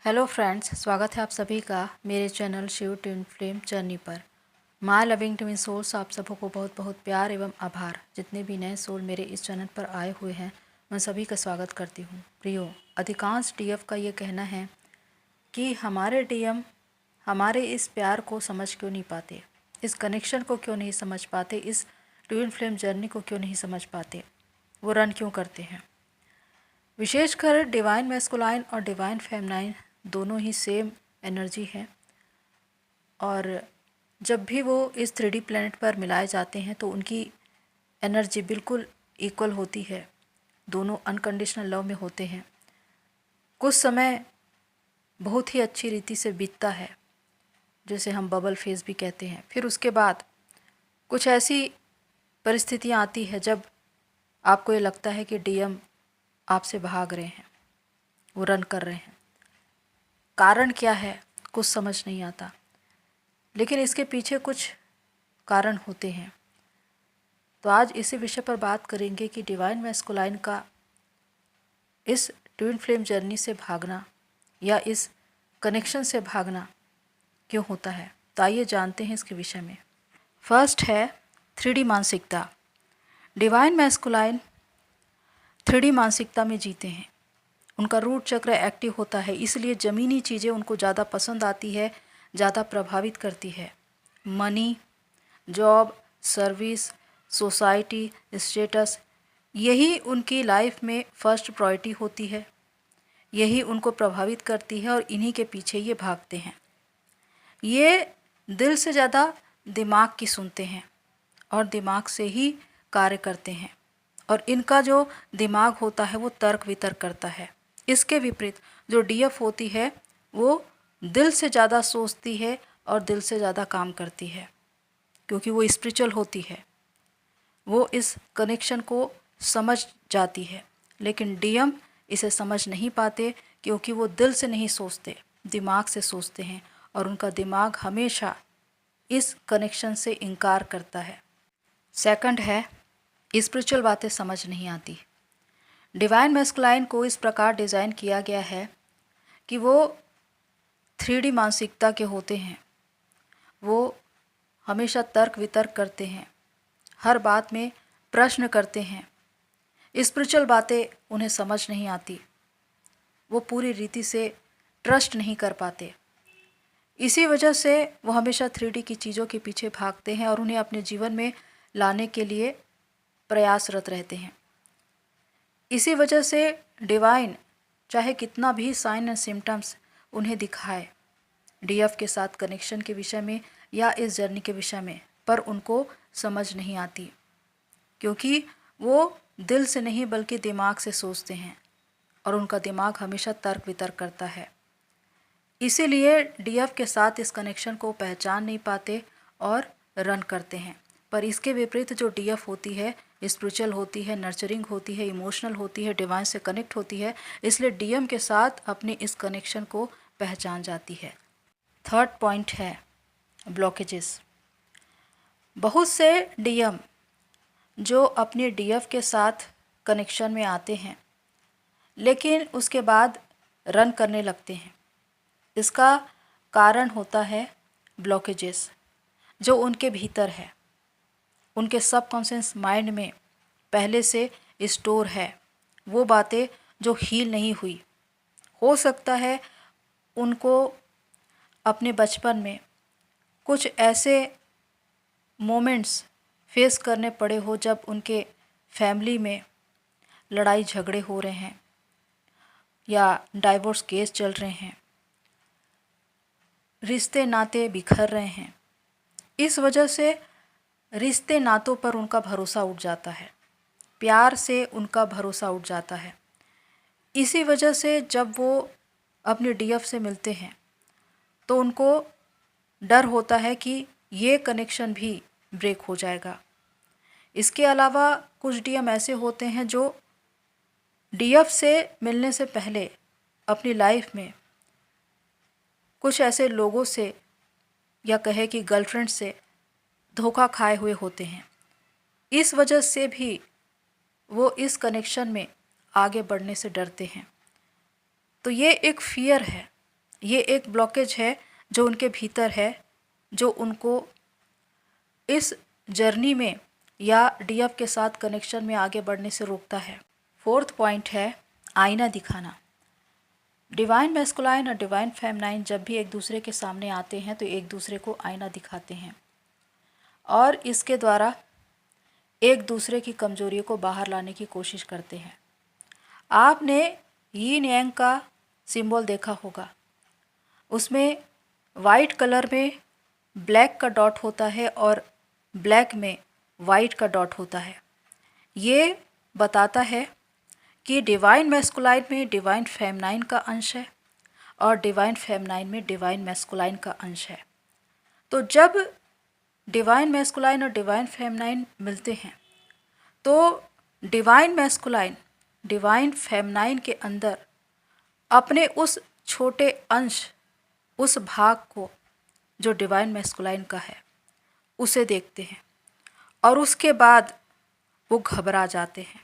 Hello friends, स्वागत है आप सभी का मेरे channel Shiv twin flame journey पर। माय लविंग ट्विन सोल्स, आप सबों को बहुत बहुत प्यार एवं आभार। जितने भी नए सोल मेरे इस चैनल पर आए हुए हैं मैं सभी का स्वागत करती हूँ। प्रियो, अधिकांश डीएफ का ये कहना है कि हमारे डीएम हमारे इस प्यार को समझ क्यों नहीं पाते, इस कनेक्शन को क्यों नहीं समझ पाते, इस ट्विन फ्लेम जर्नी को क्यों नहीं समझ पाते, वो रन क्यों करते हैं। विशेषकर डिवाइन मैस्कुलाइन और डिवाइन फेमनाइन दोनों ही सेम एनर्जी है, और जब भी वो इस 3D प्लैनेट पर मिलाए जाते हैं तो उनकी एनर्जी बिल्कुल इक्वल होती है। दोनों अनकंडीशनल लव में होते हैं। कुछ समय बहुत ही अच्छी रीति से बीतता है, जैसे हम बबल फेज भी कहते हैं। फिर उसके बाद कुछ ऐसी परिस्थितियाँ आती है जब आपको ये लगता है कि डीएम आपसे भाग रहे हैं, वो रन कर रहे हैं। कारण क्या है कुछ समझ नहीं आता, लेकिन इसके पीछे कुछ कारण होते हैं। तो आज इसी विषय पर बात करेंगे कि डिवाइन मैस्कुलाइन का इस ट्विन फ्लेम जर्नी से भागना या इस कनेक्शन से भागना क्यों होता है। तो आइए जानते हैं इसके विषय में। फर्स्ट है 3D मानसिकता। डिवाइन मैस्कुलाइन 3D मानसिकता में जीते हैं। उनका रूट चक्र एक्टिव होता है, इसलिए ज़मीनी चीज़ें उनको ज़्यादा पसंद आती है, ज़्यादा प्रभावित करती है। Money, job, service, society, status, यही उनकी लाइफ में फर्स्ट प्रायोरिटी होती है, यही उनको प्रभावित करती है और इन्हीं के पीछे ये भागते हैं। ये दिल से ज़्यादा दिमाग की सुनते हैं और दिमाग से ही कार्य करते हैं, और इनका जो दिमाग होता है वो तर्क वितर्क करता है। इसके विपरीत जो डीएफ होती है वो दिल से ज़्यादा सोचती है और दिल से ज़्यादा काम करती है, क्योंकि वो स्पिरिचुअल होती है। वो इस कनेक्शन को समझ जाती है, लेकिन डीएम इसे समझ नहीं पाते, क्योंकि वो दिल से नहीं सोचते, दिमाग से सोचते हैं, और उनका दिमाग हमेशा इस कनेक्शन से इनकार करता है। सेकंड है स्पिरिचुअल बातें समझ नहीं आती। डिवाइन मैस्कुलाइन को इस प्रकार डिज़ाइन किया गया है कि वो 3D मानसिकता के होते हैं। वो हमेशा तर्क वितर्क करते हैं, हर बात में प्रश्न करते हैं। स्पिरिचुअल बातें उन्हें समझ नहीं आती, वो पूरी रीति से ट्रस्ट नहीं कर पाते। इसी वजह से वो हमेशा 3D की चीज़ों के पीछे भागते हैं और उन्हें अपने जीवन में लाने के लिए प्रयासरत रहते हैं। इसी वजह से डिवाइन चाहे कितना भी साइन एंड सिम्टम्स उन्हें दिखाए डीएफ के साथ कनेक्शन के विषय में या इस जर्नी के विषय में, पर उनको समझ नहीं आती, क्योंकि वो दिल से नहीं बल्कि दिमाग से सोचते हैं, और उनका दिमाग हमेशा तर्क वितर्क करता है। इसीलिए डीएफ के साथ इस कनेक्शन को पहचान नहीं पाते और रन करते हैं। पर इसके विपरीत जो डीएफ होती है स्पिरिचुअल होती है, नर्चरिंग होती है, इमोशनल होती है, डिवाइन से कनेक्ट होती है, इसलिए डीएम के साथ अपने इस कनेक्शन को पहचान जाती है। थर्ड पॉइंट है ब्लॉकेजेस। बहुत से डीएम जो अपने डीएफ के साथ कनेक्शन में आते हैं, लेकिन उसके बाद रन करने लगते हैं। इसका कारण होता है ब्लॉकेजेस जो उनके भीतर है, उनके सबकॉन्शियस माइंड में पहले से स्टोर है। वो बातें जो हील नहीं हुई, हो सकता है उनको अपने बचपन में कुछ ऐसे मोमेंट्स फेस करने पड़े हो जब उनके फैमिली में लड़ाई झगड़े हो रहे हैं या डाइवोर्स केस चल रहे हैं, रिश्ते नाते बिखर रहे हैं। इस वजह से रिश्ते नातों पर उनका भरोसा उठ जाता है, प्यार से उनका भरोसा उठ जाता है। इसी वजह से जब वो अपने डीएफ से मिलते हैं तो उनको डर होता है कि ये कनेक्शन भी ब्रेक हो जाएगा। इसके अलावा कुछ डीएम ऐसे होते हैं जो डीएफ से मिलने से पहले अपनी लाइफ में कुछ ऐसे लोगों से या कहे कि गर्लफ्रेंड से धोखा खाए हुए होते हैं। इस वजह से भी वो इस कनेक्शन में आगे बढ़ने से डरते हैं। तो ये एक फियर है ये एक ब्लॉकेज है जो उनके भीतर है, जो उनको इस जर्नी में या डीएफ के साथ कनेक्शन में आगे बढ़ने से रोकता है। फोर्थ पॉइंट है आईना दिखाना। डिवाइन मैस्कुलाइन और डिवाइन फेमिनाइन जब भी एक दूसरे के सामने आते हैं तो एक दूसरे को आईना दिखाते हैं और इसके द्वारा एक दूसरे की कमजोरियों को बाहर लाने की कोशिश करते हैं। आपने यीन यांग का सिंबल देखा होगा, उसमें वाइट कलर में ब्लैक का डॉट होता है और ब्लैक में वाइट का डॉट होता है। ये बताता है कि डिवाइन मैस्कुलाइन में डिवाइन फेमिनाइन का अंश है और डिवाइन फेमिनाइन में डिवाइन मैस्कुलाइन का अंश है। तो जब डिवाइन मैस्कुलाइन और डिवाइन फेमिनाइन मिलते हैं तो डिवाइन मैस्कुलाइन डिवाइन फेमिनाइन के अंदर अपने उस छोटे अंश, उस भाग को जो डिवाइन मैस्कुलाइन का है, उसे देखते हैं और उसके बाद वो घबरा जाते हैं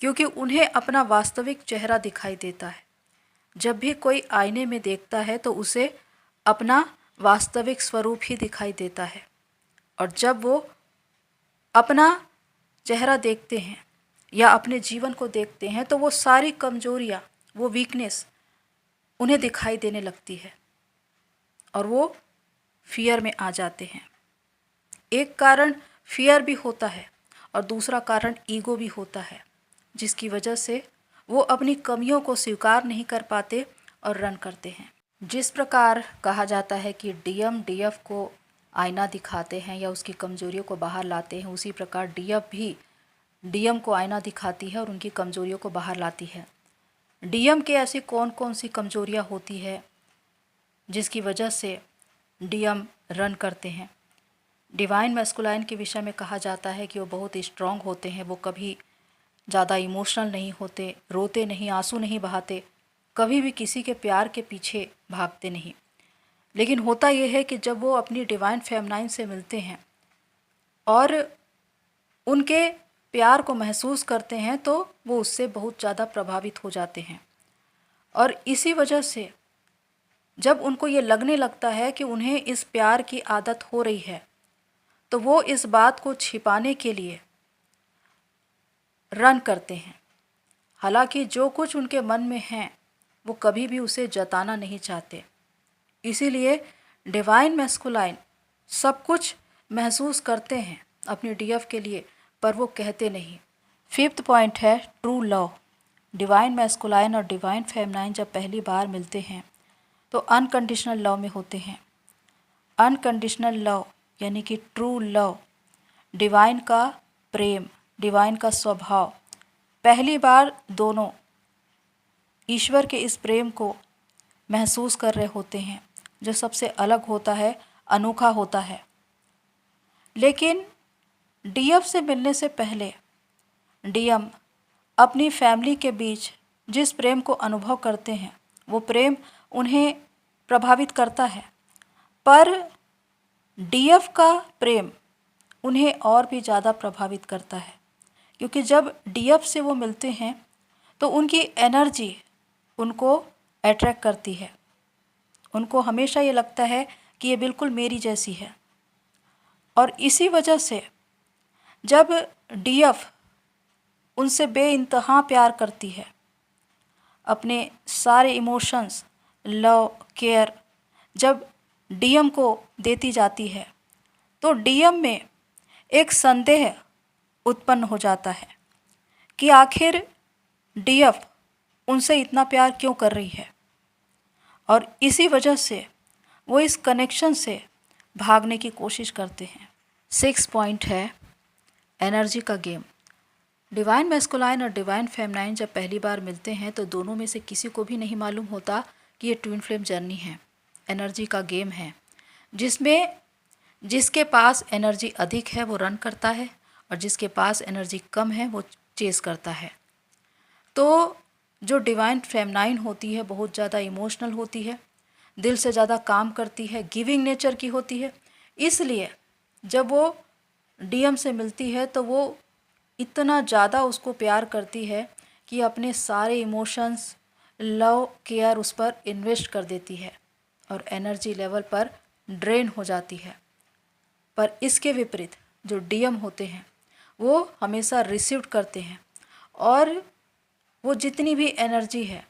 क्योंकि उन्हें अपना वास्तविक चेहरा दिखाई देता है। जब भी कोई आईने में देखता है तो उसे अपना वास्तविक स्वरूप ही दिखाई देता है और जब वो अपना चेहरा देखते हैं या अपने जीवन को देखते हैं तो वो सारी कमजोरियाँ, वो वीकनेस उन्हें दिखाई देने लगती है और वो फियर में आ जाते हैं। एक कारण फियर भी होता है और दूसरा कारण ईगो भी होता है, जिसकी वजह से वो अपनी कमियों को स्वीकार नहीं कर पाते और रन करते हैं। जिस प्रकार कहा जाता है कि डीएम डीएफ को आईना दिखाते हैं या उसकी कमजोरियों को बाहर लाते हैं, उसी प्रकार डीएफ भी डीएम को आईना दिखाती है और उनकी कमजोरियों को बाहर लाती है। डीएम के ऐसी कौन कौन सी कमजोरियां होती है जिसकी वजह से डीएम रन करते हैं? डिवाइन मैस्कुलाइन के विषय में कहा जाता है कि वो बहुत स्ट्रांग होते हैं, वो कभी ज़्यादा इमोशनल नहीं होते, रोते नहीं, आंसू नहीं बहाते, कभी भी किसी के प्यार के पीछे भागते नहीं। लेकिन होता यह है कि जब वो अपनी डिवाइन फेमिनाइन से मिलते हैं और उनके प्यार को महसूस करते हैं तो वो उससे बहुत ज़्यादा प्रभावित हो जाते हैं और इसी वजह से जब उनको ये लगने लगता है कि उन्हें इस प्यार की आदत हो रही है तो वो इस बात को छिपाने के लिए रन करते हैं। हालांकि जो कुछ उनके मन में है वो कभी भी उसे जताना नहीं चाहते। इसीलिए डिवाइन मैस्कुलाइन सब कुछ महसूस करते हैं अपने डीएफ के लिए, पर वो कहते नहीं। फिफ्थ पॉइंट है ट्रू लव। डिवाइन मैस्कुलाइन और डिवाइन फेमिनाइन जब पहली बार मिलते हैं तो अनकंडीशनल लव में होते हैं। अनकंडीशनल लव यानी कि ट्रू लव, डिवाइन का प्रेम, डिवाइन का स्वभाव, पहली बार दोनों ईश्वर के इस प्रेम को महसूस कर रहे होते हैं जो सबसे अलग होता है, अनोखा होता है। लेकिन डीएफ से मिलने से पहले डीएम अपनी फैमिली के बीच जिस प्रेम को अनुभव करते हैं वो प्रेम उन्हें प्रभावित करता है, पर डीएफ का प्रेम उन्हें और भी ज़्यादा प्रभावित करता है क्योंकि जब डीएफ से वो मिलते हैं तो उनकी एनर्जी उनको अट्रैक्ट करती है। उनको हमेशा ये लगता है कि ये बिल्कुल मेरी जैसी है और इसी वजह से जब डीएफ उनसे बेइंतहा प्यार करती है, अपने सारे इमोशंस, लव, केयर जब डीएम को देती जाती है तो डीएम में एक संदेह उत्पन्न हो जाता है कि आखिर डीएफ उनसे इतना प्यार क्यों कर रही है और इसी वजह से वो इस कनेक्शन से भागने की कोशिश करते हैं। 6 पॉइंट है एनर्जी का गेम। डिवाइन मैस्कुलाइन और डिवाइन फेमिनाइन जब पहली बार मिलते हैं तो दोनों में से किसी को भी नहीं मालूम होता कि ये ट्विन फ्लेम जर्नी है, एनर्जी का गेम है, जिसमें जिसके पास एनर्जी अधिक है वो रन करता है और जिसके पास एनर्जी कम है वो चेस करता है। तो जो डिवाइन फेमिनाइन होती है बहुत ज़्यादा इमोशनल होती है, दिल से ज़्यादा काम करती है, गिविंग नेचर की होती है। इसलिए जब वो डीएम से मिलती है तो वो इतना ज़्यादा उसको प्यार करती है कि अपने सारे इमोशंस, लव, केयर उस पर इन्वेस्ट कर देती है और एनर्जी लेवल पर ड्रेन हो जाती है। पर इसके विपरीत जो डीएम होते हैं वो हमेशा रिसीव करते हैं और वो जितनी भी एनर्जी है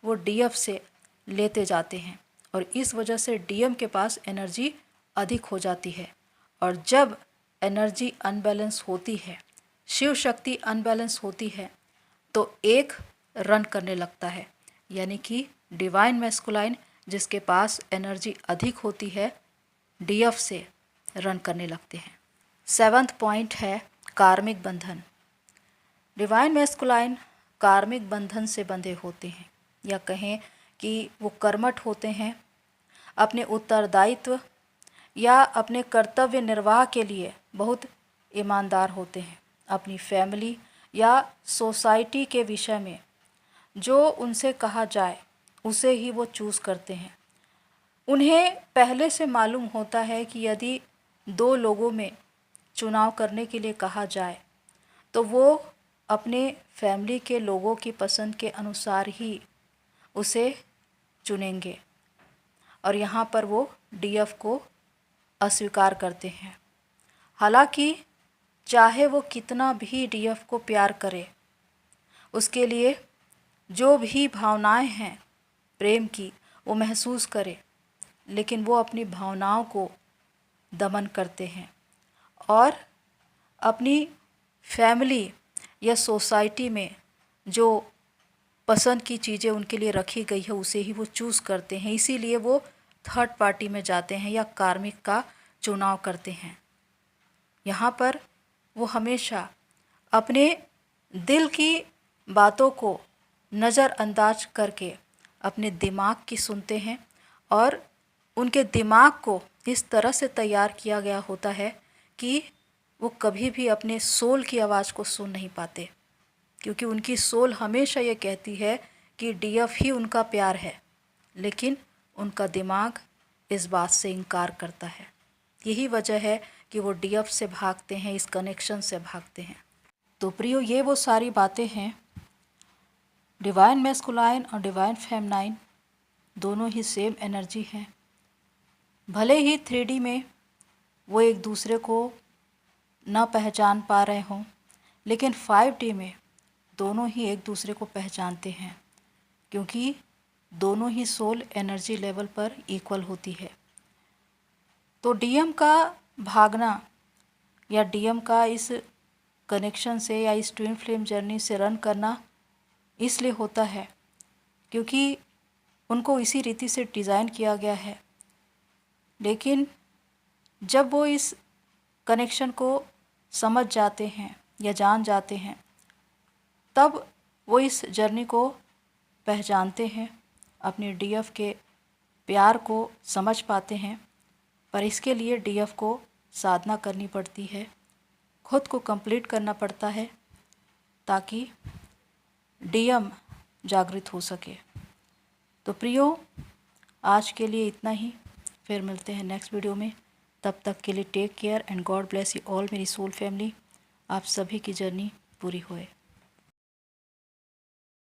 वो डीएफ से लेते जाते हैं और इस वजह से डीएम के पास एनर्जी अधिक हो जाती है। और जब एनर्जी अनबैलेंस होती है, शिव शक्ति अनबैलेंस होती है, तो एक रन करने लगता है, यानी कि डिवाइन मैस्कुलाइन जिसके पास एनर्जी अधिक होती है डीएफ से रन करने लगते हैं। 7th पॉइंट है कार्मिक बंधन। डिवाइन मैस्कुलाइन कार्मिक बंधन से बंधे होते हैं, या कहें कि वो कर्मठ होते हैं, अपने उत्तरदायित्व या अपने कर्तव्य निर्वाह के लिए बहुत ईमानदार होते हैं। अपनी फैमिली या सोसाइटी के विषय में जो उनसे कहा जाए उसे ही वो चूज़ करते हैं। उन्हें पहले से मालूम होता है कि यदि 2 लोगों में चुनाव करने के लिए कहा जाए तो वो अपने फैमिली के लोगों की पसंद के अनुसार ही उसे चुनेंगे और यहाँ पर वो डीएफ को अस्वीकार करते हैं। हालांकि चाहे वो कितना भी डीएफ को प्यार करे, उसके लिए जो भी भावनाएं हैं प्रेम की वो महसूस करे, लेकिन वो अपनी भावनाओं को दमन करते हैं और अपनी फैमिली या सोसाइटी में जो पसंद की चीज़ें उनके लिए रखी गई है उसे ही वो चूज़ करते हैं। इसीलिए वो थर्ड पार्टी में जाते हैं या कार्मिक का चुनाव करते हैं। यहाँ पर वो हमेशा अपने दिल की बातों को नज़रअंदाज करके अपने दिमाग की सुनते हैं और उनके दिमाग को इस तरह से तैयार किया गया होता है कि वो कभी भी अपने सोल की आवाज़ को सुन नहीं पाते, क्योंकि उनकी सोल हमेशा ये कहती है कि डीएफ ही उनका प्यार है, लेकिन उनका दिमाग इस बात से इनकार करता है। यही वजह है कि वो डीएफ से भागते हैं, इस कनेक्शन से भागते हैं। तो प्रियो, ये वो सारी बातें हैं। डिवाइन मैस्कुलाइन और डिवाइन फेमनाइन दोनों ही सेम एनर्जी हैं। भले ही 3D में वो एक दूसरे को न पहचान पा रहे हों, लेकिन 5D में दोनों ही एक दूसरे को पहचानते हैं, क्योंकि दोनों ही सोल एनर्जी लेवल पर इक्वल होती है। तो डीएम का भागना या डीएम का इस कनेक्शन से या इस ट्विन फ्लेम जर्नी से रन करना इसलिए होता है क्योंकि उनको इसी रीति से डिज़ाइन किया गया है। लेकिन जब वो इस कनेक्शन को समझ जाते हैं या जान जाते हैं, तब वो इस जर्नी को पहचानते हैं, अपने डीएफ के प्यार को समझ पाते हैं। पर इसके लिए डीएफ को साधना करनी पड़ती है, खुद को कंप्लीट करना पड़ता है, ताकि डीएम जागृत हो सके। तो प्रियो, आज के लिए इतना ही, फिर मिलते हैं नेक्स्ट वीडियो में। तब तक के लिए take care and God bless you all मेरी सोल फैमिली। आप सभी की जर्नी पूरी होए।